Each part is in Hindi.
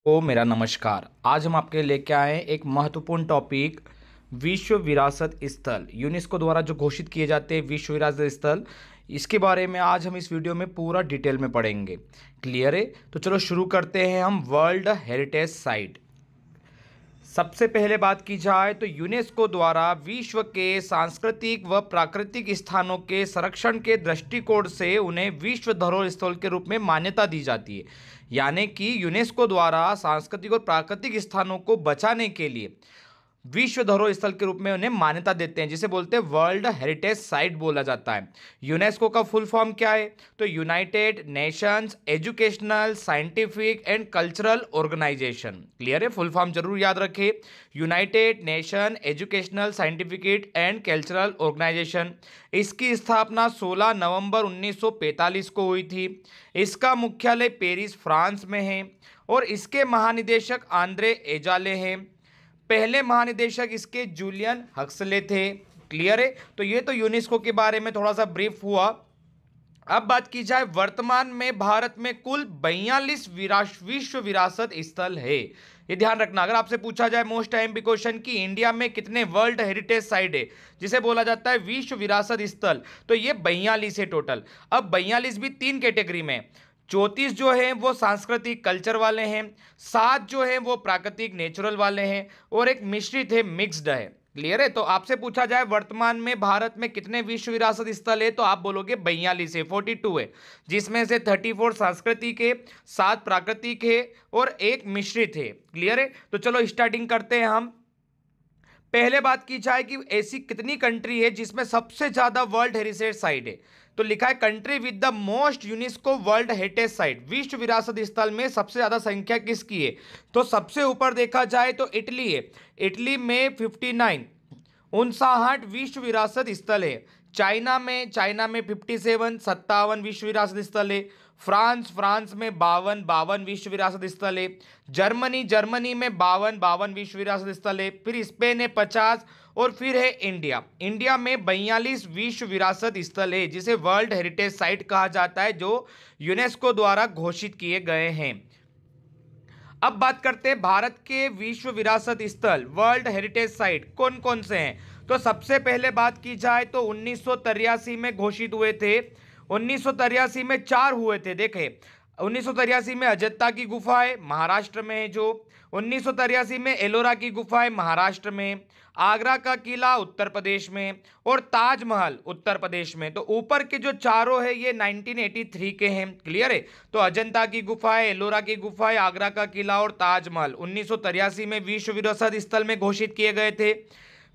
ओ मेरा नमस्कार। आज हम आपके लिए लेके आए हैं एक महत्वपूर्ण टॉपिक, विश्व विरासत स्थल यूनेस्को द्वारा जो घोषित किए जाते हैं विश्व विरासत स्थल। इसके बारे में आज हम इस वीडियो में पूरा डिटेल में पढ़ेंगे। क्लियर है? तो चलो शुरू करते हैं हम वर्ल्ड हेरिटेज साइट। सबसे पहले बात की जाए तो यूनेस्को द्वारा विश्व के सांस्कृतिक व प्राकृतिक स्थानों के संरक्षण के दृष्टिकोण से उन्हें विश्व धरोहर स्थल के रूप में मान्यता दी जाती है। यानी कि यूनेस्को द्वारा सांस्कृतिक और प्राकृतिक स्थानों को बचाने के लिए विश्व धरोहर स्थल के रूप में उन्हें मान्यता देते हैं, जिसे बोलते हैं वर्ल्ड हेरिटेज साइट बोला जाता है। यूनेस्को का फुल फॉर्म क्या है? तो United Nations Educational Scientific and Cultural Organization. Clear है? फुल फॉर्म जरूर याद रखें, United Nation Educational Scientific and Cultural Organization. इसकी स्थापना 16 नवंबर 1945 को हुई थी। इसका मुख्यालय पेरिस फ्रांस में है और इसके महानिदेशक आंद्रे एजाले हैं। पहले महानिदेशक इसके जूलियन हक्सले थे। क्लियर है? तो ये तो यूनेस्को के बारे में थोड़ा सा ब्रीफ हुआ। अब बात की जाए, वर्तमान में भारत में कुल 42 विश्व विरासत स्थल है। ये ध्यान रखना, अगर आपसे पूछा जाए मोस्ट टाइम क्वेश्चन कि इंडिया में कितने वर्ल्ड हेरिटेज साइट है जिसे बोला जाता है विश्व विरासत स्थल, तो ये 42 है टोटल। अब 42 भी तीन कैटेगरी में, 34 जो है वो सांस्कृतिक कल्चर वाले हैं, 7 जो है वो प्राकृतिक नेचुरल वाले हैं और एक मिश्रित है, मिक्स्ड है। क्लियर है? तो आपसे पूछा जाए वर्तमान में भारत में कितने विश्व विरासत स्थल है, तो आप बोलोगे 42 है, 42 है, जिसमें से 34 सांस्कृतिक है, 7 प्राकृतिक है और एक मिश्रित है। क्लियर है? तो चलो स्टार्टिंग करते हैं हम। पहले बात की जाए कि ऐसी कितनी कंट्री है जिसमें सबसे ज्यादा वर्ल्ड हेरिटेज साइट है, तो लिखा है country with the most UNESCO world heritage site. विश्व विरासत स्थल में सबसे ज्यादा संख्या किसकी है? तो सबसे ऊपर देखा जाए तो इटली है। इटली में 59 59 विश्व विरासत स्थल है। चाइना में 57 विश्व विरासत स्थल है। फ्रांस में 52 विश्व विरासत स्थल है। जर्मनी में 52 विश्व विरासत स्थल है। फिर स्पेन है 50 और फिर है इंडिया में 42 विश्व विरासत स्थल है जिसे वर्ल्ड हेरिटेज साइट कहा जाता है, जो यूनेस्को द्वारा घोषित किए गए हैं। अब बात करते हैं भारत के विश्व विरासत स्थल वर्ल्ड हेरिटेज साइट कौन कौन से हैं। तो सबसे पहले बात की जाए तो 1983 में घोषित हुए थे। 1983 में 4 हुए थे। देखें, 1983 में अजंता की गुफाएं महाराष्ट्र में है, जो 1983 में एलोरा की गुफाएं महाराष्ट्र में, आगरा का किला उत्तर प्रदेश में और ताजमहल उत्तर प्रदेश में। तो ऊपर के जो चारों है ये 1983 के हैं। क्लियर है? तो अजंता की गुफाएं, एलोरा की गुफाएं, आगरा का किला और ताजमहल 1983 में विश्व विरासत स्थल में घोषित किए गए थे।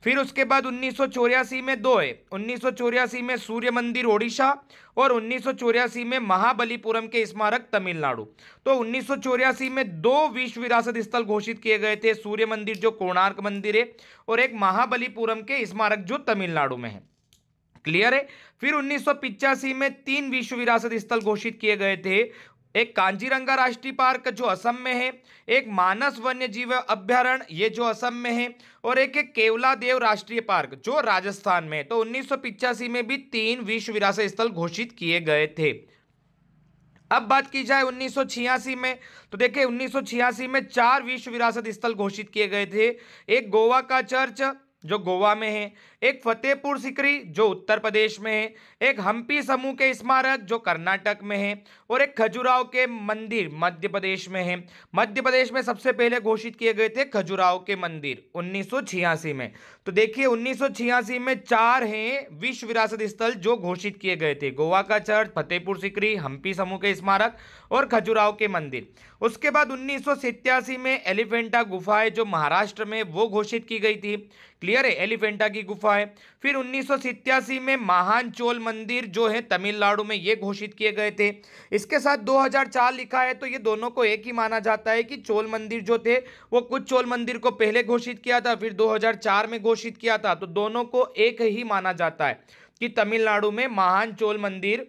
फिर उसके बाद 1984 में 2 है। 1984 में सूर्य मंदिर ओडिशा और 1984 में महाबलीपुरम के स्मारक तमिलनाडु। तो 1984 में 2 विश्व विरासत स्थल घोषित किए गए थे, सूर्य मंदिर जो कोणार्क मंदिर है और एक महाबलीपुरम के स्मारक जो तमिलनाडु में है। क्लियर है? फिर 1985 में 3 विश्व विरासत स्थल घोषित किए गए थे। एक कांजीरंगा राष्ट्रीय पार्क जो असम में है, एक मानस वन्य जीव अभ्यारण्य ये जो असम में है और एक केवलादेव राष्ट्रीय पार्क जो राजस्थान में है। तो 1985 में भी 3 विश्व विरासत स्थल घोषित किए गए थे। अब बात की जाए 1986 में, तो देखिए 1986 में 4 विश्व विरासत स्थल घोषित किए गए थे। एक गोवा का चर्च जो गोवा में है, एक फतेहपुर सिकरी जो उत्तर प्रदेश में है, एक हम्पी समूह के स्मारक जो कर्नाटक में है और एक खजुराहो के मंदिर मध्य प्रदेश में है। मध्य प्रदेश में सबसे पहले घोषित किए गए थे खजुराहो के मंदिर 1986 में। तो देखिए 1986 में 4 हैं विश्व विरासत स्थल जो घोषित किए गए थे, गोवा का चर्च, फतेहपुर सिकरी, हम्पी समूह के स्मारक और खजुराहो के मंदिर। उसके बाद 1987 में एलिफेंटा गुफाएं जो महाराष्ट्र में वो घोषित की गई थी। क्लियर है? एलिफेंटा की गुफाएं। फिर 1987 में महान चोल मंदिर जो है तमिलनाडु में ये घोषित किए गए थे। इसके साथ 2004 लिखा है, तो ये दोनों को एक ही माना जाता है कि चोल मंदिर जो थे वो कुछ चोल मंदिर को पहले घोषित किया था, फिर 2004 में घोषित किया था। तो दोनों को एक ही माना जाता है कि तमिलनाडु में महान चोल मंदिर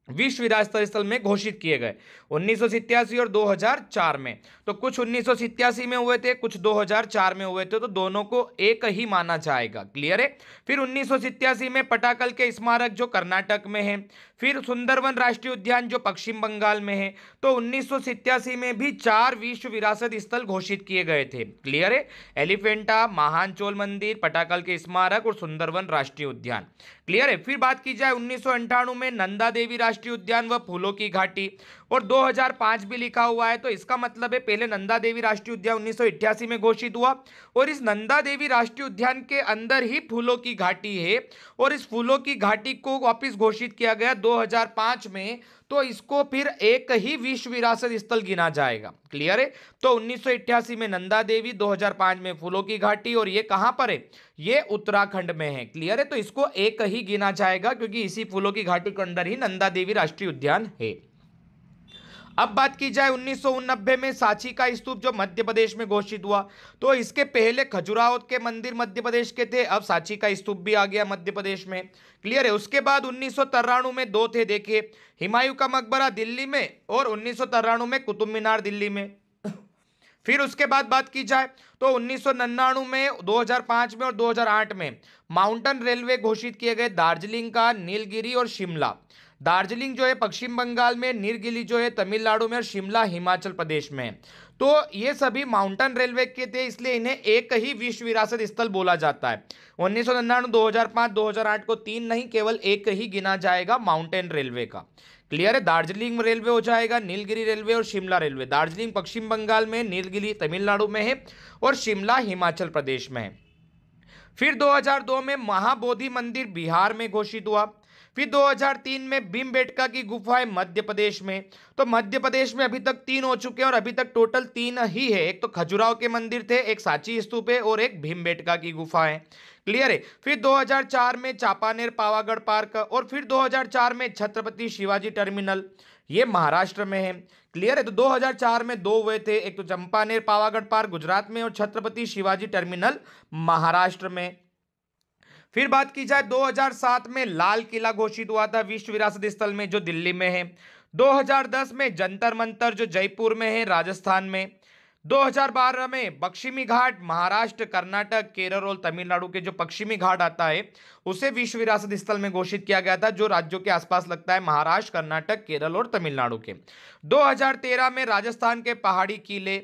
विश्व विरासत स्थल में घोषित किए गए 1987 और 2004 में। तो कुछ 1987 में हुए थे, कुछ 2004 में हुए थे, तो दोनों को एक ही माना जाएगा। क्लियर है। फिर 1987 में पटाकल के स्मारक जो कर्नाटक में है, फिर सुंदरवन राष्ट्रीय उद्यान जो पश्चिम बंगाल में है। तो 1987 में भी 4 विश्व विरासत स्थल घोषित किए गए थे। क्लियर है। एलिफेंटा, महान चोल मंदिर, पटाकल के स्मारक और सुंदरवन राष्ट्रीय उद्यान। क्लियर है। फिर बात की जाए 1998 में नंदा देवी राष्ट्रीय उद्यान व फूलों की घाटी, और 2005 भी लिखा हुआ है। तो इसका मतलब है पहले नंदा देवी राष्ट्रीय उद्यान 1988 में घोषित हुआ, और इस नंदा देवी राष्ट्रीय उद्यान के अंदर ही फूलों की घाटी है, और इस फूलों की घाटी को वापस घोषित किया गया 2005 में। तो इसको फिर एक ही विश्व विरासत स्थल गिना जाएगा। क्लियर है। तो 1988 में नंदा देवी, 2005 में फूलों की घाटी, और ये कहां पर है? ये उत्तराखंड में है। क्लियर है। तो इसको एक ही गिना जाएगा क्योंकि इसी फूलों की घाटी के अंदर ही नंदा देवी राष्ट्रीय उद्यान है। अब बात की जाए 1989 में सांची का स्तूप जो मध्य प्रदेश में घोषित हुआ। तो इसके पहले खजुराहो के मंदिर मध्य प्रदेश के थे, अब सांची का स्तूप भी आ गया मध्य प्रदेश में। क्लियर है। उसके बाद 1993 में 2 थे, देखिए, हुमायूं का मकबरा दिल्ली में और 1993 में कुतुब मीनार दिल्ली में। फिर उसके बाद बात की जाए तो 1999 में, 2005 में और 2008 में माउंटेन रेलवे घोषित किए गए, दार्जिलिंग का, नीलगिरी और शिमला। दार्जिलिंग जो है पश्चिम बंगाल में, नीलगिरी जो है तमिलनाडु में, और शिमला हिमाचल प्रदेश में है। तो ये सभी माउंटेन रेलवे के थे, इसलिए इन्हें एक ही विश्व विरासत स्थल बोला जाता है। 1999, 2005, 2008 को 3 नहीं, केवल एक ही गिना जाएगा माउंटेन रेलवे का। क्लियर है। दार्जिलिंग रेलवे हो जाएगा, नीलगिरी रेलवे और शिमला रेलवे। दार्जिलिंग पश्चिम बंगाल में, नीलगिरी तमिलनाडु में है, और शिमला हिमाचल प्रदेश में है। फिर 2002 में महाबोधि मंदिर बिहार में घोषित हुआ। फिर 2003 में भीमबेटका की गुफाएं मध्य प्रदेश में। तो मध्य प्रदेश में अभी तक 3 हो चुके हैं, और अभी तक टोटल 3 ही है। एक तो खजुराहो के मंदिर थे, एक सांची स्तूप है, और एक भीमबेटका की गुफा है। क्लियर है। फिर 2004 में चापानेर पावागढ़ पार्क, और फिर 2004 में छत्रपति शिवाजी टर्मिनल, ये महाराष्ट्र में है। क्लियर है। तो 2004 में 2 हुए थे, एक तो चंपानेर पावागढ़ पार्क गुजरात में, और छत्रपति शिवाजी टर्मिनल महाराष्ट्र में। फिर बात की जाए 2007 में लाल किला घोषित हुआ था विश्व विरासत स्थल में, जो दिल्ली में है। 2010 में जंतर मंतर जो जयपुर में है, राजस्थान में। 2012 में पश्चिमी घाट महाराष्ट्र, कर्नाटक, केरल और तमिलनाडु के जो पश्चिमी घाट आता है उसे विश्व विरासत स्थल में घोषित किया गया था, जो राज्यों के आसपास लगता है, महाराष्ट्र, कर्नाटक, केरल और तमिलनाडु के। 2013 में राजस्थान के पहाड़ी किले।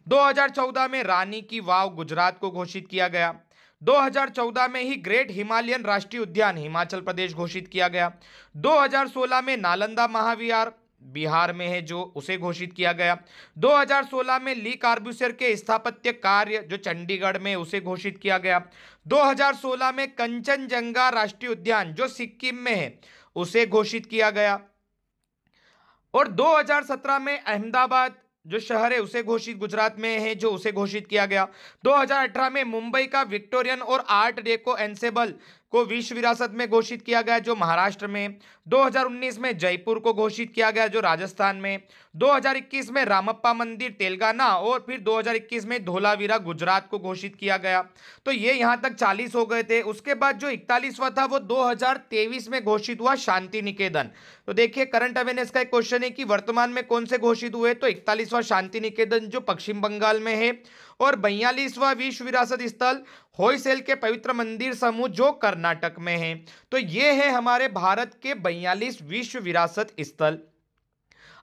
2014 में रानी की वाव गुजरात को घोषित किया गया। 2014 में ही ग्रेट हिमालयन राष्ट्रीय उद्यान हिमाचल प्रदेश घोषित किया गया। 2016 में नालंदा महाविहार बिहार में है, जो उसे घोषित किया गया। 2016 में ली कार्ब्यूसियर के स्थापत्य कार्य जो चंडीगढ़ में, उसे घोषित किया गया। 2016 में कंचनजंगा राष्ट्रीय उद्यान जो सिक्किम में है, उसे घोषित किया गया। और 2017 में अहमदाबाद जो शहर है उसे घोषित, गुजरात में है, जो उसे घोषित किया गया। 2018 में मुंबई का विक्टोरियन और आर्ट डेको एंसेबल को विश्व विरासत में घोषित किया गया, जो महाराष्ट्र में। 2019 में जयपुर को घोषित किया गया, जो राजस्थान में। 2021 में रामप्पा मंदिर तेलंगाना, और फिर 2021 में धोलावीरा गुजरात को घोषित किया गया। तो ये यहां तक 40 हो गए थे। उसके बाद जो 41वां था वो 2023 में घोषित हुआ, शांति निकेतन। तो देखिए करंट अवेयरनेस का एक क्वेश्चन है कि वर्तमान में कौन से घोषित हुए, तो 41वां शांति निकेतन जो पश्चिम बंगाल में है, और 42वां विश्व विरासत स्थल होयसेल के पवित्र मंदिर समूह जो कर्नाटक में है। तो ये है हमारे भारत के 42 विश्व विरासत स्थल।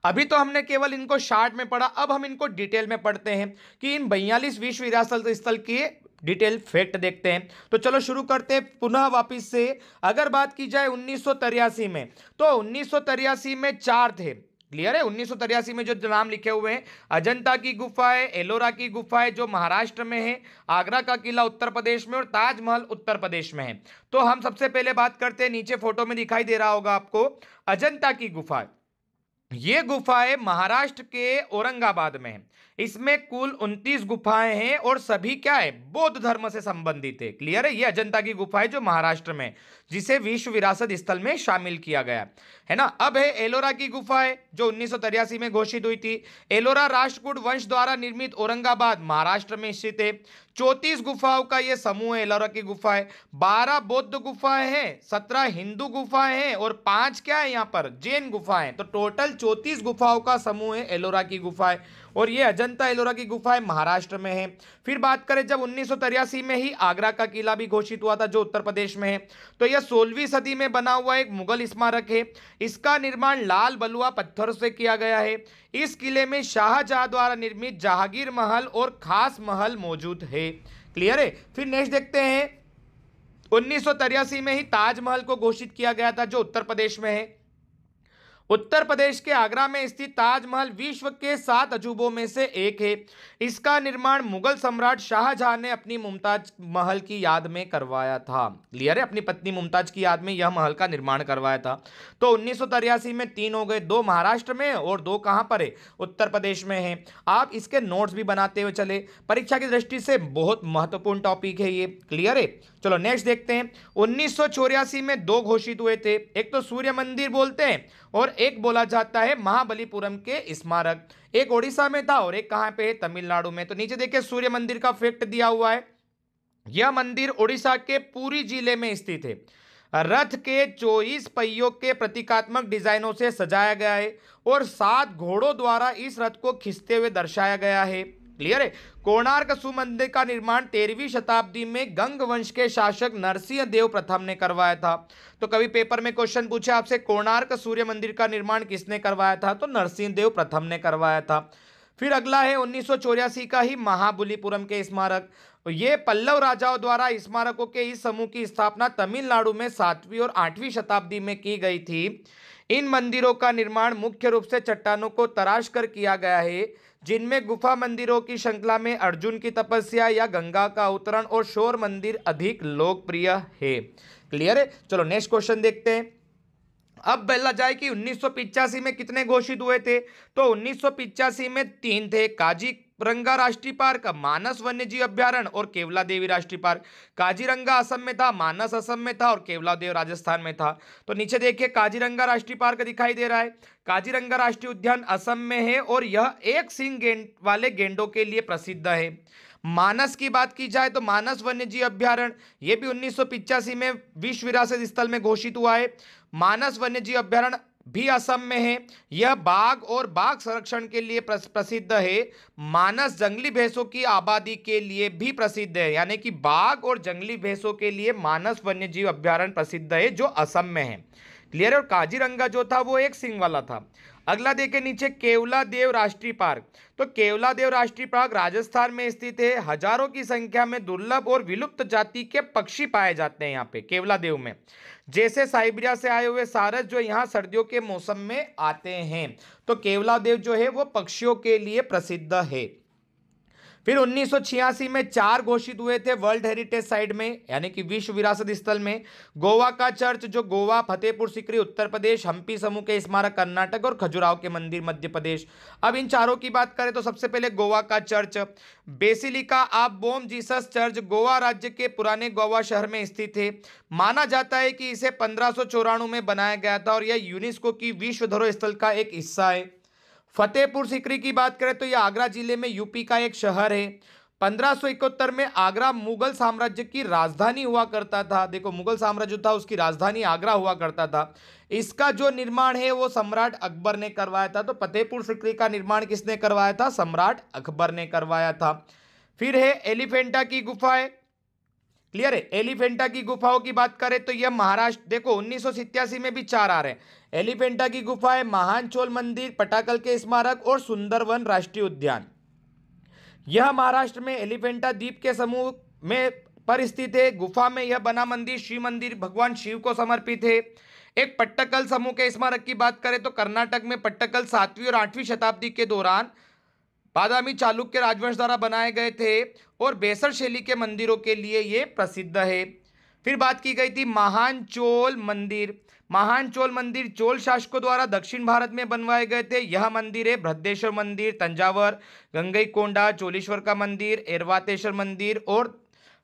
अभी तो हमने केवल इनको शार्ट में पढ़ा, अब हम इनको डिटेल में पढ़ते हैं कि इन 42 विश्व विरासत स्थल के डिटेल फैक्ट देखते हैं। तो चलो शुरू करते हैं पुनः वापिस से। अगर बात की जाए 1983 में, तो 1983 में 4 थे। क्लियर है। 1983 में जो नाम लिखे हुए हैं, अजंता की गुफाएं, एलोरा की गुफाएं जो महाराष्ट्र में है, आगरा का किला उत्तर प्रदेश में, और ताजमहल उत्तर प्रदेश में है। तो हम सबसे पहले बात करते हैं, नीचे फोटो में दिखाई दे रहा होगा आपको, अजंता की गुफाएं। ये गुफाएं महाराष्ट्र के औरंगाबाद में है। इसमें कुल 29 गुफाएं हैं और सभी क्या है, बौद्ध धर्म से संबंधित है। क्लियर है, ये अजंता की गुफा है जो महाराष्ट्र में है, जिसे विश्व विरासत स्थल में शामिल किया गया है ना। अब है एलोरा की गुफाएं जो 1983 में घोषित हुई थी। एलोरा राष्ट्रकूट वंश द्वारा निर्मित औरंगाबाद महाराष्ट्र में स्थित है। 34 गुफाओं का यह समूह है एलोरा की गुफाएं। 12 बौद्ध गुफाएं हैं, 17 हिंदू गुफाएं हैं और 5 क्या है यहाँ पर, जैन गुफाएं। तो टोटल 34 गुफाओं का समूह है एलोरा की गुफाएं और ये अजंता एलोरा की गुफाएं महाराष्ट्र में है। फिर बात करें जब 1983 में ही आगरा का किला भी घोषित हुआ था जो उत्तर प्रदेश में है, तो यह 16वीं सदी में बना हुआ एक मुगल स्मारक है। इसका निर्माण लाल बलुआ पत्थर से किया गया है। इस किले में शाहजहां द्वारा निर्मित जहांगीर महल और खास महल मौजूद है। क्लियर है। फिर नेक्स्ट देखते हैं, 1983 में ही ताजमहल को घोषित किया गया था जो उत्तर प्रदेश में है। उत्तर प्रदेश के आगरा में स्थित ताजमहल विश्व के 7 अजूबों में से एक है। इसका निर्माण मुगल सम्राट शाहजहां ने अपनी मुमताज महल की याद में करवाया था। क्लियर है, अपनी पत्नी मुमताज की याद में यह महल का निर्माण करवाया था। तो 1983 में 3 हो गए, 2 महाराष्ट्र में और 2 कहां पर है, उत्तर प्रदेश में है। आप इसके नोट्स भी बनाते हुए चले, परीक्षा की दृष्टि से बहुत महत्वपूर्ण टॉपिक है ये। क्लियर है। चलो नेक्स्ट देखते हैं, 1984 में 2 घोषित हुए थे। एक तो सूर्य मंदिर बोलते हैं और एक बोला जाता है महाबलीपुरम के स्मारक। एक ओडिशा में था और एक कहां पे है, तमिलनाडु में। तो नीचे देखिए सूर्य मंदिर का फैक्ट दिया हुआ है। यह मंदिर ओडिशा के पुरी जिले में स्थित है। रथ के 24 पहियों के प्रतीकात्मक डिजाइनों से सजाया गया है और 7 घोड़ों द्वारा इस रथ को खींचते हुए दर्शाया गया है। क्लियर है। कोणार्क सुमंदिर का निर्माण 13वीं शताब्दी में गंग वंश के शासक नरसिंह देव प्रथम ने करवाया था। तो कभी पेपर में क्वेश्चन पूछे आपसे, कोणार्क सूर्य मंदिर का निर्माण किसने करवाया था, तो नरसिंह देव प्रथम ने करवाया था। फिर अगला है 1984 का ही महाबलीपुरम के स्मारक। ये पल्लव राजाओं द्वारा स्मारकों के इस समूह की स्थापना तमिलनाडु में 7वीं और 8वीं शताब्दी में की गई थी। इन मंदिरों का निर्माण मुख्य रूप से चट्टानों को तराश कर किया गया है, जिनमें गुफा मंदिरों की श्रृंखला में अर्जुन की तपस्या या गंगा का अवतरण और शोर मंदिर अधिक लोकप्रिय है। क्लियर है। चलो नेक्स्ट क्वेश्चन देखते हैं। अब बोला जाए कि 1985 में कितने घोषित हुए थे, तो 1985 में 3 थे, काजीरंगा राष्ट्रीय पार्क, मानस वन्यजीव अभ्यारण्य और केवला देवी राष्ट्रीय पार्क। काजीरंगा असम में था, मानस असम में था और केवला देव राजस्थान में था। तो नीचे देखिए काजीरंगा राष्ट्रीय पार्क दिखाई दे रहा है। काजीरंगा राष्ट्रीय उद्यान असम में है और यह एक सींग वाले गेंडों के लिए प्रसिद्ध है। मानस की बात की जाए तो मानस वन्यजीव अभ्यारण्य, यह भी 1985 में विश्व विरासत स्थल में घोषित हुआ है। मानस वन्यजीव अभ्यारण्य भी असम में है। यह बाघ और बाघ संरक्षण के लिए प्रसिद्ध है। मानस जंगली भैंसों की आबादी के लिए भी प्रसिद्ध है, यानी कि बाघ और जंगली भैंसों के लिए मानस वन्यजीव अभ्यारण्य प्रसिद्ध है जो असम में है। क्लियर है। और काजीरंगा जो था वो एक सींग वाला था। अगला देखें नीचे केवला देव राष्ट्रीय पार्क। तो केवला देव राष्ट्रीय पार्क राजस्थान में स्थित है। हजारों की संख्या में दुर्लभ और विलुप्त जाति के पक्षी पाए जाते हैं यहाँ पे केवला देव में, जैसे साइबेरिया से आए हुए सारस जो यहाँ सर्दियों के मौसम में आते हैं। तो केवला देव जो है वो पक्षियों के लिए प्रसिद्ध है। फिर 1986 में 4 घोषित हुए थे वर्ल्ड हेरिटेज साइट में, यानी कि विश्व विरासत स्थल में। गोवा का चर्च जो गोवा, फतेहपुर सीकरी उत्तर प्रदेश, हम्पी समूह के स्मारक कर्नाटक और खजुराहो के मंदिर मध्य प्रदेश। अब इन चारों की बात करें तो सबसे पहले गोवा का church, basilica of Bom Jesus church Goa राज्य के पुराने गोवा शहर में स्थित है। माना जाता है कि इसे 1594 में बनाया गया था और यह यूनेस्को की विश्व धरोहर स्थल का एक हिस्सा है। फतेहपुर सीकरी की बात करें तो यह आगरा जिले में यूपी का एक शहर है। 1571 में आगरा मुगल साम्राज्य की राजधानी हुआ करता था। देखो मुगल साम्राज्य था उसकी राजधानी आगरा हुआ करता था। इसका जो निर्माण है वो सम्राट अकबर ने करवाया था। तो फतेहपुर सीकरी का निर्माण किसने करवाया था, सम्राट अकबर ने करवाया था। फिर है एलिफेंटा की गुफाएं। क्लियर है। एलिफेंटा की गुफाओं की बात करें तो यह महाराष्ट्र, देखो 1987 में भी 4 आ रहे हैं। एलिफेंटा की गुफाएं, महान चोल मंदिर, पटाकल के स्मारक और सुंदरवन राष्ट्रीय उद्यान। यह महाराष्ट्र में एलिफेंटा द्वीप के समूह में पर स्थित है। गुफा में यह बना मंदिर शिव मंदिर भगवान शिव को समर्पित है। एक पट्टकल समूह के स्मारक की बात करें तो कर्नाटक में पट्टकल 7वीं और 8वीं शताब्दी के दौरान बादामी चालुक्य राजवंश द्वारा बनाए गए थे और बेसर शैली के मंदिरों के लिए ये प्रसिद्ध है। फिर बात की गई थी महान चोल मंदिर। महान चोल मंदिर चोल शासकों द्वारा दक्षिण भारत में बनवाए गए थे। यह मंदिर है बृहदेश्वर मंदिर, तंजावर, गंगईकोंडा, चोलेश्वर का मंदिर, एरवातेश्वर मंदिर और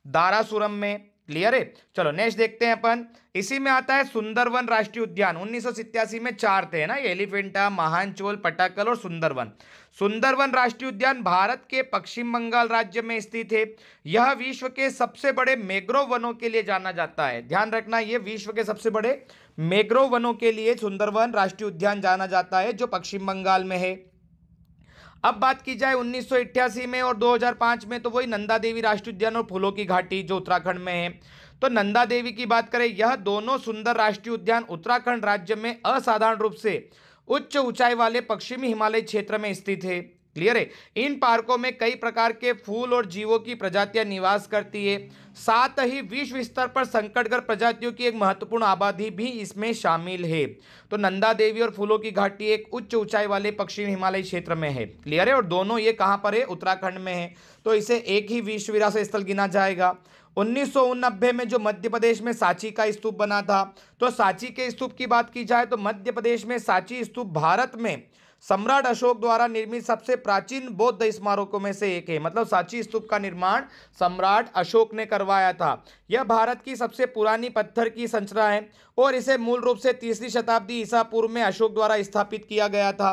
दारासुरम में। क्लियर है। चलो नेक्स्ट देखते हैं अपन। इसी में आता है सुंदरवन राष्ट्रीय उद्यान। 1987 में 4 थे ना, ये एलिफेंटा, महानचोल, पटाकल और सुंदरवन। सुंदरवन राष्ट्रीय उद्यान भारत के पश्चिम बंगाल राज्य में स्थित है। यह विश्व के सबसे बड़े मैंग्रोव वनों के लिए जाना जाता है। ध्यान रखना, यह विश्व के सबसे बड़े मैंग्रोव वनों के लिए सुंदरवन राष्ट्रीय उद्यान जाना जाता है, जो पश्चिम बंगाल में है। अब बात की जाए 1988 में और 2005 में, तो वही नंदा देवी राष्ट्रीय उद्यान और फूलों की घाटी जो उत्तराखंड में है। तो नंदा देवी की बात करें, यह दोनों सुंदर राष्ट्रीय उद्यान उत्तराखंड राज्य में असाधारण रूप से उच्च ऊंचाई वाले पश्चिमी हिमालय क्षेत्र में स्थित है। क्लियर है। इन पार्कों में कई प्रकार के फूल और जीवों की प्रजातियां निवास करती है। साथ ही विश्व स्तर पर संकटग्रस्त प्रजातियों की एक महत्वपूर्ण आबादी भी इसमें शामिल है। तो नंदा देवी और फूलों की घाटी एक उच्च ऊंचाई वाले पश्चिमी हिमालय क्षेत्र में है। क्लियर है। और दोनों ये कहां पर है? उत्तराखंड में है। तो इसे एक ही विश्व विरासत स्थल गिना जाएगा। 1989 में जो मध्य प्रदेश में सांची का स्तूप बना था, तो सांची के स्तूप की बात की जाए तो मध्य प्रदेश में सांची स्तूप भारत में सम्राट अशोक द्वारा निर्मित सबसे प्राचीन बौद्ध स्मारकों में से एक है। मतलब सांची स्तूप का निर्माण सम्राट अशोक ने करवाया था। यह भारत की सबसे पुरानी पत्थर की संरचना है और इसे मूल रूप से 3री शताब्दी ईसा पूर्व में अशोक द्वारा स्थापित किया गया था।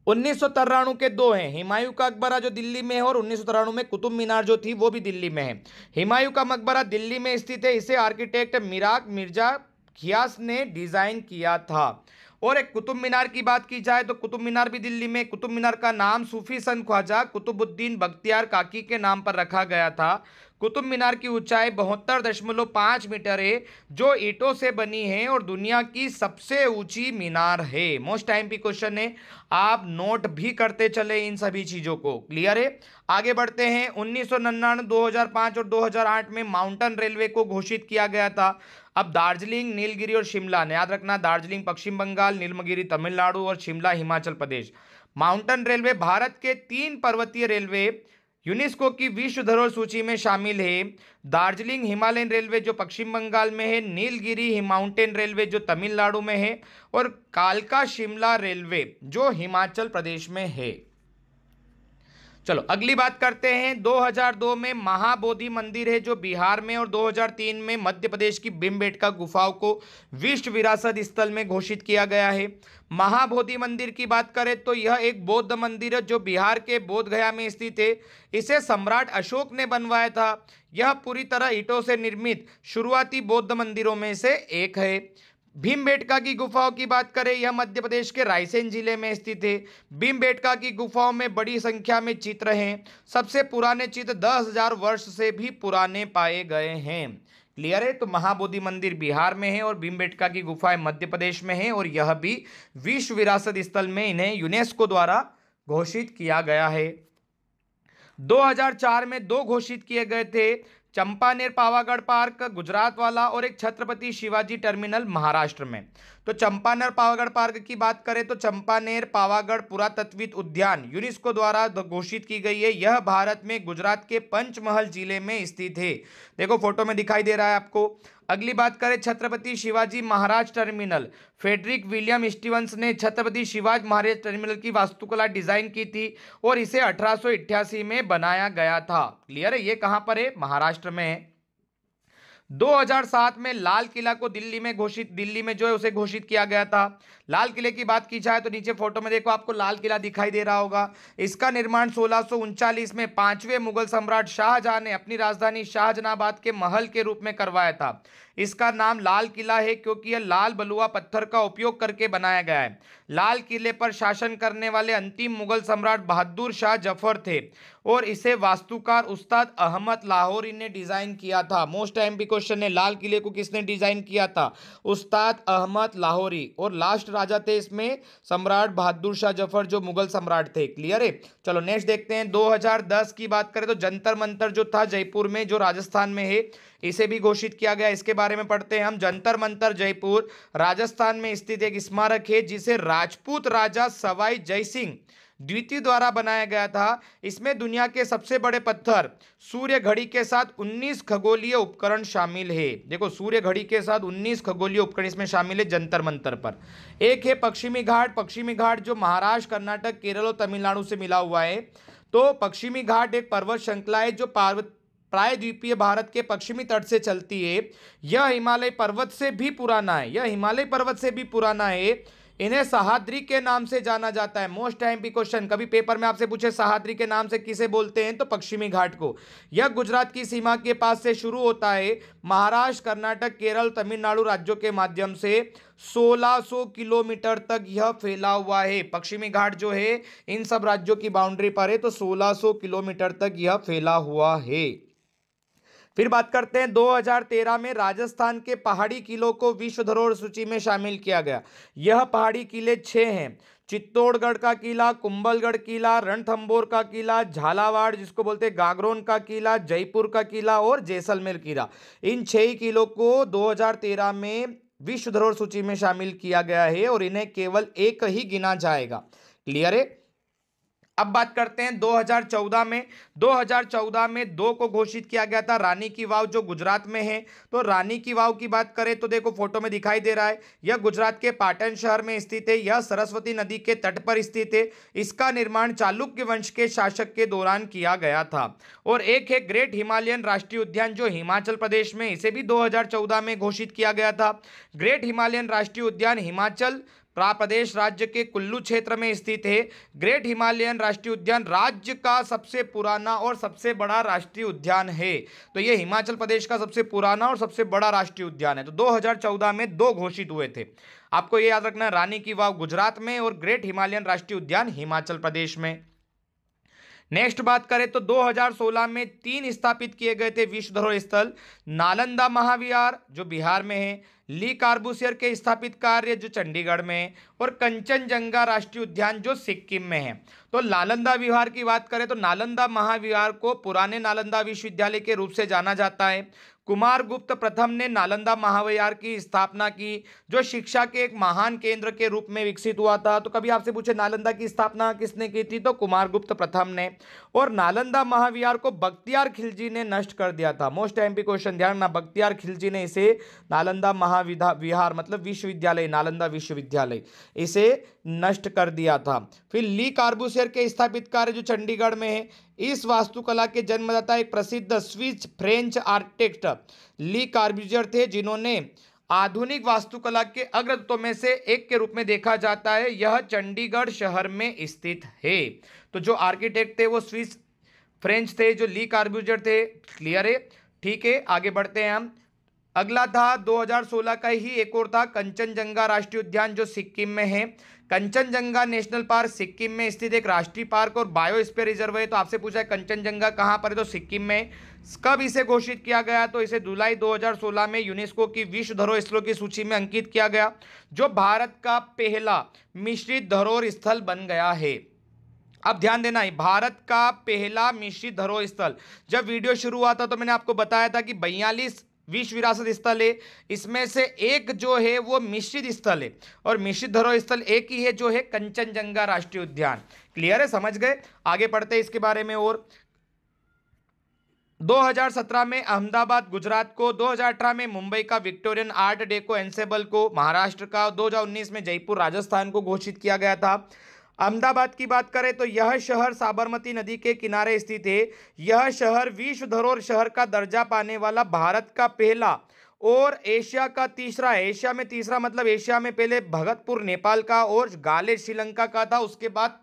1993 के 2 हैं, हुमायूं का मकबरा जो दिल्ली में है और 1993 में कुतुब मीनार जो थी वो भी दिल्ली में है। हुमायूं का मकबरा दिल्ली में स्थित है। इसे आर्किटेक्ट मिराग मिर्जा घियास ने डिजाइन किया था। और एक कुतुब मीनार की बात की जाए तो कुतुब मीनार भी दिल्ली में। कुतुब मीनार का नाम सूफी संत ख्वाजा कुतुबुद्दीन बख्तियार काकी के नाम पर रखा गया था। कुतुब मीनार की ऊंचाई 72.5 मीटर है, जो ईंटों से बनी है और दुनिया की सबसे ऊंची मीनार है। मोस्ट टाइम भी क्वेश्चन है, आप नोट भी करते चले इन सभी चीजों को। क्लियर है। आगे बढ़ते हैं। 1999, 2005 और 2008 में माउंटेन रेलवे को घोषित किया गया था। अब दार्जिलिंग, नीलगिरी और शिमला, याद रखना, दार्जिलिंग पश्चिम बंगाल, नीलगिरी तमिलनाडु और शिमला हिमाचल प्रदेश। माउंटेन रेलवे भारत के 3 पर्वतीय रेलवे यूनेस्को की विश्व धरोहर सूची में शामिल है। दार्जिलिंग हिमालयन रेलवे जो पश्चिम बंगाल में है, नीलगिरी माउंटेन रेलवे जो तमिलनाडु में है और कालका शिमला रेलवे जो हिमाचल प्रदेश में है। चलो अगली बात करते हैं। 2002 में महाबोधि मंदिर है जो बिहार में, और 2003 में मध्य प्रदेश की भीमबेटका गुफाओं को विश्व विरासत स्थल में घोषित किया गया है। महाबोधि मंदिर की बात करें तो यह एक बौद्ध मंदिर है जो बिहार के बोध गया में स्थित है। इसे सम्राट अशोक ने बनवाया था। यह पूरी तरह ईंटों से निर्मित शुरुआती बौद्ध मंदिरों में से एक है। भीमबेटका की गुफाओं की बात करें, यह मध्य प्रदेश के रायसेन जिले में स्थित है। भीमबेटका की गुफाओं में बड़ी संख्या में चित्र हैं। सबसे पुराने चित्र 10,000 वर्ष से भी पुराने पाए गए हैं। क्लियर है। तो महाबोधि मंदिर बिहार में है और भीमबेटका की गुफाएं मध्य प्रदेश में है और यह भी विश्व विरासत स्थल में इन्हें यूनेस्को द्वारा घोषित किया गया है। 2004 में 2 घोषित किए गए थे, चंपानेर पावागढ़ पार्क गुजरात वाला और एक छत्रपति शिवाजी टर्मिनल महाराष्ट्र में। तो चंपानेर पावागढ़ पार्क की बात करें तो चंपानेर पावागढ़ पुरातत्विक उद्यान यूनेस्को द्वारा घोषित की गई है। यह भारत में गुजरात के पंचमहल जिले में स्थित है। देखो फोटो में दिखाई दे रहा है आपको। अगली बात करें Chhatrapati Shivaji Maharaj terminal, Frederick William Stevens ने छत्रपति शिवाजी महाराज टर्मिनल की वास्तुकला डिजाइन की थी और इसे 1888 में बनाया गया था। क्लियर है। ये कहां पर है? महाराष्ट्र में है। 2007 में लाल किला को दिल्ली में जो है उसे घोषित किया गया था। लाल किले की बात की जाए तो नीचे फोटो में देखो आपको लाल किला दिखाई दे रहा होगा। इसका निर्माण 1639 में 5वें मुगल सम्राट शाहजहां ने अपनी राजधानी शाहजहानाबाद के महल के रूप में करवाया था। इसका नाम लाल किला है क्योंकि यह लाल बलुआ पत्थर का उपयोग करके बनाया गया है। लाल किले पर शासन करने वाले अंतिम मुगल सम्राट बहादुर शाह जफर थे और इसे वास्तुकार उस्ताद अहमद लाहौरी ने डिजाइन किया था। मोस्ट टाइम भी क्वेश्चन है, लाल किले को किसने डिजाइन किया था? उस्ताद अहमद लाहौरी। और लास्ट राजा थे इसमें सम्राट बहादुर शाह जफर जो मुगल सम्राट थे। क्लियर है। चलो नेक्स्ट देखते हैं। 2010 की बात करें तो जंतर मंतर जो था जयपुर में जो राजस्थान में है, इसे भी घोषित किया गया। इसके बारे में पढ़ते हैं हम। जंतर मंतर जयपुर राजस्थान में स्थित एक स्मारक है जिसे राजपूत राजा सवाई जय सिंह द्वितीय द्वारा बनाया गया था। इसमें दुनिया के सबसे बड़े पत्थर सूर्य घड़ी के साथ 19 खगोलीय उपकरण शामिल है। देखो, सूर्य घड़ी के साथ 19 खगोलीय उपकरण इसमें शामिल है जंतर मंतर पर। एक है पश्चिमी घाट। पश्चिमी घाट जो महाराष्ट्र, कर्नाटक, केरल और तमिलनाडु से मिला हुआ है। तो पश्चिमी घाट एक पर्वत श्रृंखला है जो प्रायद्वीपीय भारत के पश्चिमी तट से चलती है। यह हिमालय पर्वत से भी पुराना है। यह हिमालय पर्वत से भी पुराना है। इन्हें सह्याद्री के नाम से जाना जाता है। मोस्ट टाइम पे क्वेश्चन, कभी पेपर में आपसे पूछे सह्याद्री के नाम से किसे बोलते हैं, तो पश्चिमी घाट को। यह गुजरात की सीमा के पास से शुरू होता है, महाराष्ट्र, कर्नाटक, केरल, तमिलनाडु राज्यों के माध्यम से 1600 किलोमीटर तक यह फैला हुआ है। पश्चिमी घाट जो है इन सब राज्यों की बाउंड्री पर है, तो 1600 किलोमीटर तक यह फैला हुआ है। फिर बात करते हैं 2013 में राजस्थान के पहाड़ी किलों को विश्व धरोहर सूची में शामिल किया गया। यह पहाड़ी किले 6 हैं। चित्तौड़गढ़ का किला, कुंभलगढ़ किला, रणथंभौर का किला, झालावाड़ जिसको बोलते हैं गागरोन का किला, जयपुर का किला और जैसलमेर किला। इन 6 ही किलों को 2013 में विश्व धरोहर सूची में शामिल किया गया है और इन्हें केवल एक ही गिना जाएगा। क्लियर है। अब बात करते हैं 2014 में। 2014 में 2 को घोषित किया गया था। रानी की वाव जो गुजरात में है, तो रानी की वाव की बात करें तो देखो फोटो में दिखाई दे रहा है, यह गुजरात के पाटन शहर में स्थित है। यह सरस्वती नदी के तट पर स्थित है। इसका निर्माण चालुक्य वंश के शासक के दौरान किया गया था। और एक है ग्रेट हिमालयन राष्ट्रीय उद्यान जो हिमाचल प्रदेश में, इसे भी 2014 में घोषित किया गया था। ग्रेट हिमालयन राष्ट्रीय उद्यान हिमाचल प्रदेश राज्य के कुल्लू क्षेत्र में स्थित है। ग्रेट हिमालयन राष्ट्रीय उद्यान राज्य का सबसे पुराना और सबसे बड़ा राष्ट्रीय उद्यान है। तो यह हिमाचल प्रदेश का सबसे पुराना और सबसे बड़ा राष्ट्रीय उद्यान है। तो 2014 में 2 घोषित हुए थे। आपको यह याद रखना है, रानी की वाव गुजरात में और ग्रेट हिमालयन राष्ट्रीय उद्यान हिमाचल प्रदेश में। नेक्स्ट बात करें तो 2016 में 3 स्थापित किए गए थे विश्व धरोहर स्थल। नालंदा महाविहार जो बिहार में है, ली कार्बूसियर के स्थापित कार्य जो चंडीगढ़ में है, और कंचनजंगा राष्ट्रीय उद्यान जो सिक्किम में है। तो नालंदा विहार की बात करें तो नालंदा महाविहार को पुराने नालंदा विश्वविद्यालय के रूप से जाना जाता है। कुमारगुप्त प्रथम ने नालंदा महाविहार की स्थापना की जो शिक्षा के एक महान केंद्र के रूप में विकसित हुआ था। तो कभी आपसे पूछे नालंदा की स्थापना किसने की थी, तो कुमारगुप्त प्रथम ने। और नालंदा महाविहार को बख्तियार खिलजी ने नष्ट कर दिया था। मोस्ट एमपी क्वेश्चन, ध्यान रखना, बख्तियार खिलजी ने इसे नालंदा महाविहार मतलब विश्वविद्यालय, नालंदा विश्वविद्यालय, इसे नष्ट कर दिया था। फिर ली कार्बूसियर के स्थापित कार्य जो चंडीगढ़ में है। इस वास्तुकला के जन्मदाता एक प्रसिद्ध स्विस फ्रेंच आर्किटेक्ट ली कार्बूसियर थे, जिन्होंने आधुनिक वास्तुकला के अग्रदूतों में से एक के रूप में देखा जाता है। यह चंडीगढ़ शहर में स्थित है। तो जो आर्किटेक्ट थे वो स्विस फ्रेंच थे, जो ली कार्बूसियर थे। क्लियर है, ठीक है, आगे बढ़ते हैं हम। अगला था 2016 का ही एक और था, कंचनजंगा राष्ट्रीय उद्यान जो सिक्किम में है। कंचनजंगा नेशनल पार्क सिक्किम में स्थित एक राष्ट्रीय पार्क और बायोस्फीयर रिजर्व है। तो आपसे पूछा है कंचनजंगा कहाँ पर है, तो सिक्किम में। कब इसे घोषित किया गया, तो इसे जुलाई 2016 में यूनेस्को की विश्व धरोहर स्थलों की सूची में अंकित किया गया, जो भारत का पहला मिश्रित धरोहर स्थल बन गया है। अब ध्यान देना है, भारत का पहला मिश्रित धरोहर स्थल। जब वीडियो शुरू हुआ था तो मैंने आपको बताया था कि 42 विश्व विरासत स्थल है, इसमें से एक जो है वो मिश्रित स्थल है, और मिश्रित धरोहर स्थल एक ही है जो है कंचनजंगा राष्ट्रीय उद्यान। क्लियर है, समझ गए। आगे पढ़ते हैं इसके बारे में। और 2017 में अहमदाबाद गुजरात को, 2018 में मुंबई का विक्टोरियन आर्ट डेको एंसेबल को महाराष्ट्र का, 2019 में जयपुर राजस्थान को घोषित किया गया था। अहमदाबाद की बात करें तो यह शहर साबरमती नदी के किनारे स्थित है। यह शहर विश्व धरोहर शहर का दर्जा पाने वाला भारत का पहला और एशिया का तीसरा है। एशिया में तीसरा मतलब एशिया में पहले भगतपुर नेपाल का और गाले श्रीलंका का था, उसके बाद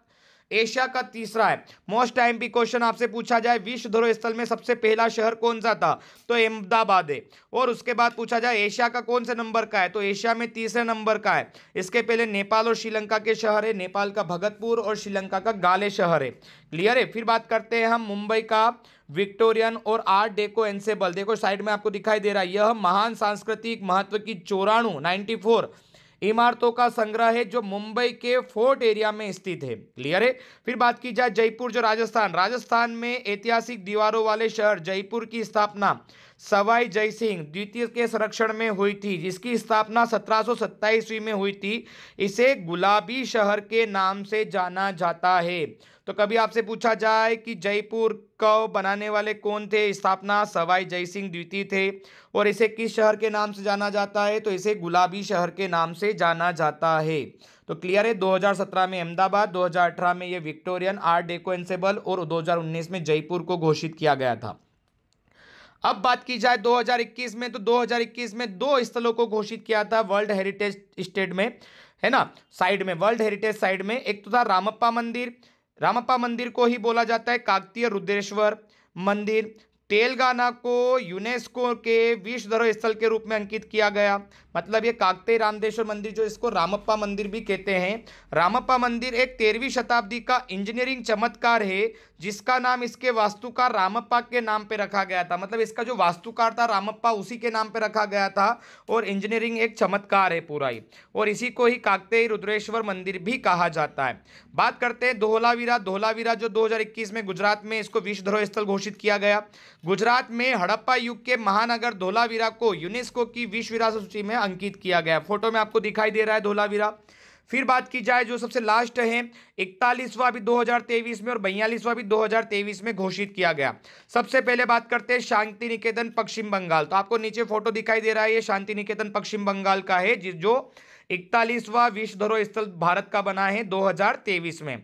एशिया का तीसरा है। मोस्ट टाइम भी क्वेश्चन आपसे पूछा जाए विश्व धरोहर स्थल में सबसे पहला शहर कौन सा था, तो अहमदाबाद है। और उसके बाद पूछा जाए एशिया का कौन से नंबर का है, तो एशिया में तीसरे नंबर का है। इसके पहले नेपाल और श्रीलंका के शहर है, नेपाल का भगतपुर और श्रीलंका का गाले शहर है। क्लियर है। फिर बात करते हैं हम मुंबई का विक्टोरियन और आर्ट डेको एंसेबल। देखो साइड में आपको दिखाई दे रहा है, यह महान सांस्कृतिक महत्व की 94 इमारतों का संग्रह है जो मुंबई के फोर्ट एरिया में स्थित है। क्लियर है। फिर बात की जाए जयपुर, जो राजस्थान में ऐतिहासिक दीवारों वाले शहर जयपुर की स्थापना सवाई जय सिंह द्वितीय के संरक्षण में हुई थी, जिसकी स्थापना 1727 ईस्वी में हुई थी। इसे गुलाबी शहर के नाम से जाना जाता है। तो कभी आपसे पूछा जाए कि जयपुर को बनाने वाले कौन थे, स्थापना सवाई जय सिंह द्वितीय थे, और इसे किस शहर के नाम से जाना जाता है, तो इसे गुलाबी शहर के नाम से जाना जाता है। तो क्लियर है। 2017 में अहमदाबाद, 2018 में ये विक्टोरियन आर्ट डेको एनसेबल और 2019 में जयपुर को घोषित किया गया था। अब बात की जाए 2021 में, तो 2021 में दो स्थलों को घोषित किया था वर्ल्ड हेरिटेज स्टेट में, है ना, साइड में, वर्ल्ड हेरिटेज साइड में। एक तो था रामप्पा मंदिर, रामप्पा मंदिर को ही बोला जाता है काकतीय रुद्रेश्वर मंदिर। तेलंगाना को यूनेस्को के विश्व धरोहर स्थल के रूप में अंकित किया गया। मतलब ये काकतीय रामदेश्वर मंदिर, जो इसको रामप्पा मंदिर भी कहते हैं। रामप्पा मंदिर एक 13वीं शताब्दी का इंजीनियरिंग चमत्कार है, जिसका नाम इसके वास्तुकार रामप्पा के नाम पे रखा गया था। मतलब इसका जो वास्तुकार था रामप्पा, उसी के नाम पे रखा गया था, और इंजीनियरिंग एक चमत्कार है पूरा ही, और इसी को ही काकतीय रुद्रेश्वर मंदिर भी कहा जाता है। बात करते हैं धोलावीरा। धोलावीरा जो 2021 में गुजरात में इसको विश्व धरोहर स्थल घोषित किया गया। गुजरात में हड़प्पा युग के महानगर धोलावीरा को यूनेस्को की विश्व विरासत सूची में अंकित किया गया। फोटो में आपको दिखाई दे रहा है धोलावीरा। फिर बात की जाए जो सबसे लास्ट है, 41वां भी 2023 में और 42वां भी 2023 में घोषित किया गया। सबसे पहले बात करते हैं शांति निकेतन पश्चिम बंगाल। तो आपको नीचे फोटो दिखाई दे रहा है, ये शांति निकेतन पश्चिम बंगाल का है, जो 41वां विश्व धरोहर स्थल भारत का बना है 2023 में।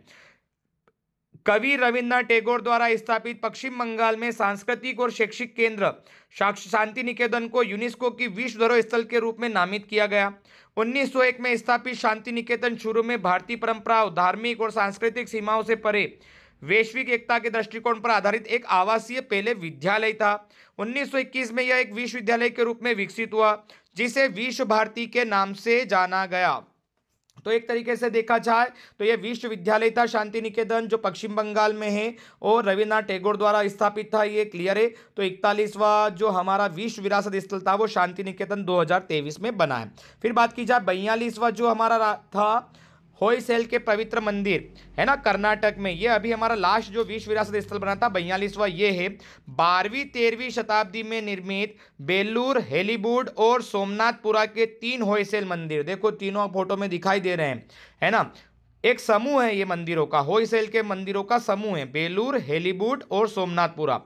कवि रविन्द्रनाथ टैगोर द्वारा स्थापित पश्चिम बंगाल में सांस्कृतिक और शैक्षिक केंद्र शांति निकेतन को यूनेस्को की विश्व धरोहर स्थल के रूप में नामित किया गया। 1901 में स्थापित शांति निकेतन शुरू में भारतीय परंपराओं, धार्मिक और सांस्कृतिक सीमाओं से परे वैश्विक एकता के दृष्टिकोण पर आधारित एक आवासीय पहले विद्यालय था। 1921 में यह एक विश्वविद्यालय के रूप में विकसित हुआ, जिसे विश्व भारती के नाम से जाना गया। तो एक तरीके से देखा जाए तो यह विश्वविद्यालय था शांति निकेतन, जो पश्चिम बंगाल में है और रविन्द्रनाथ टैगोर द्वारा स्थापित था। ये क्लियर है। तो 41वां जो हमारा विश्व विरासत स्थल था वो शांति निकेतन 2023 में बना है। फिर बात की जाए 42वां जो हमारा था होयसेल के पवित्र मंदिर, है ना, कर्नाटक में। ये अभी हमारा लास्ट जो विश्व विरासत स्थल बना था 42वां ये है। 12वीं 13वीं शताब्दी में निर्मित बेलूर, हेलीबूड और सोमनाथपुरा के 3 होयसेल मंदिर, देखो तीनों फोटो में दिखाई दे रहे हैं, है ना, एक समूह है ये मंदिरों का, होयसेल के मंदिरों का समूह है, बेलूर, हेलीबूड और सोमनाथपुरा।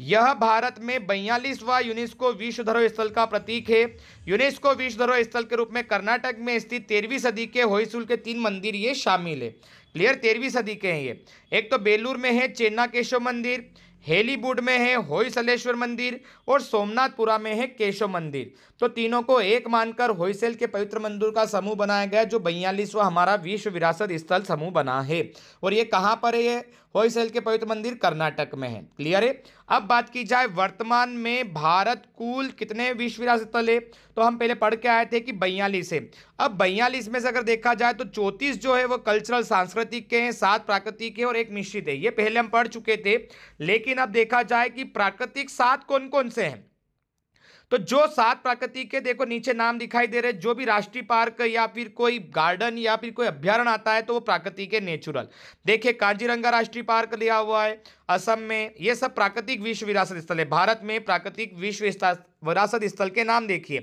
यह भारत में 42वां यूनेस्को विश्व धरोहर स्थल का प्रतीक है। यूनेस्को विश्व धरोहर स्थल के रूप में कर्नाटक में स्थित 13वीं सदी के होयसुल के 3 मंदिर ये शामिल है। क्लियर, 13वीं सदी के हैं ये। एक तो बेलूर में है चेन्ना केशव मंदिर, हेलीबूड में है होयसलेश्वर मंदिर और सोमनाथपुरा में है केशव मंदिर। तो तीनों को एक मानकर होयसेल के पवित्र मंदिर का समूह बनाया गया, जो 42वां हमारा विश्व विरासत स्थल समूह बना है। और ये कहाँ पर है? ये होयसेल के पवित्र मंदिर कर्नाटक में है। क्लियर है। अब बात की जाए वर्तमान में भारत कुल कितने विश्व विरासत स्थल है, तो हम पहले पढ़ के आए थे कि 42 है। अब 42 में से अगर देखा जाए तो 34 जो है वो कल्चरल सांस्कृतिक के हैं, 7 प्राकृतिक है और 1 मिश्रित है। ये पहले हम पढ़ चुके थे। लेकिन अब देखा जाए कि प्राकृतिक 7 कौन कौन से हैं, तो जो 7 प्राकृतिक के देखो नीचे नाम दिखाई दे रहे, जो भी राष्ट्रीय पार्क या फिर कोई गार्डन या फिर कोई अभ्यारण्य आता है तो वो प्राकृतिक है, नेचुरल। देखिए काजीरंगा राष्ट्रीय पार्क लिया हुआ है असम में, ये सब प्राकृतिक विश्व विरासत स्थल है। भारत में प्राकृतिक विश्व विरासत स्थल के नाम देखिए,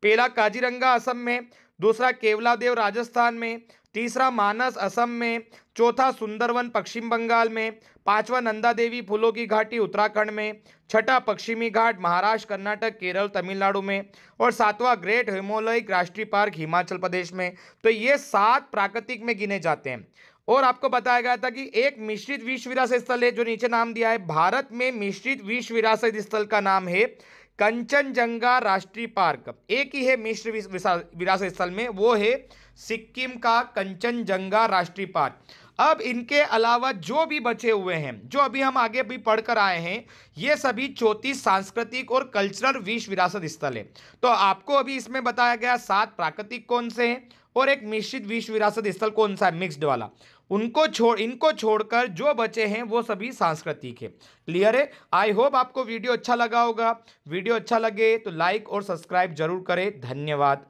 पहला काजीरंगा असम में, दूसरा केवलादेव राजस्थान में, तीसरा मानस असम में, चौथा सुंदरवन पश्चिम बंगाल में, 5वां नंदा देवी फूलों की घाटी उत्तराखंड में, छठा पश्चिमी घाट महाराष्ट्र, कर्नाटक, केरल, तमिलनाडु में, और 7वां ग्रेट हिमालयिक राष्ट्रीय पार्क हिमाचल प्रदेश में। तो ये 7 प्राकृतिक में गिने जाते हैं। और आपको बताया गया था कि एक मिश्रित विश्व विरासत स्थल है, जो नीचे नाम दिया है। भारत में मिश्रित विश्व विरासत स्थल का नाम है कंचनजंगा राष्ट्रीय पार्क। एक ही है मिश्र विरासत स्थल में, वो है सिक्किम का कंचनजंगा राष्ट्रीय पार्क। अब इनके अलावा जो भी बचे हुए हैं, जो अभी हम आगे भी पढ़कर आए हैं, ये सभी 34 सांस्कृतिक और कल्चरल विश्व विरासत स्थल है। तो आपको अभी इसमें बताया गया 7 प्राकृतिक कौन से हैं और एक मिश्रित विश्व विरासत स्थल कौन सा है, मिक्स्ड वाला। इनको छोड़कर जो बचे हैं वो सभी सांस्कृतिक है। क्लियर है। आई होप आपको वीडियो अच्छा लगा होगा। वीडियो अच्छा लगे तो लाइक और सब्सक्राइब जरूर करें। धन्यवाद।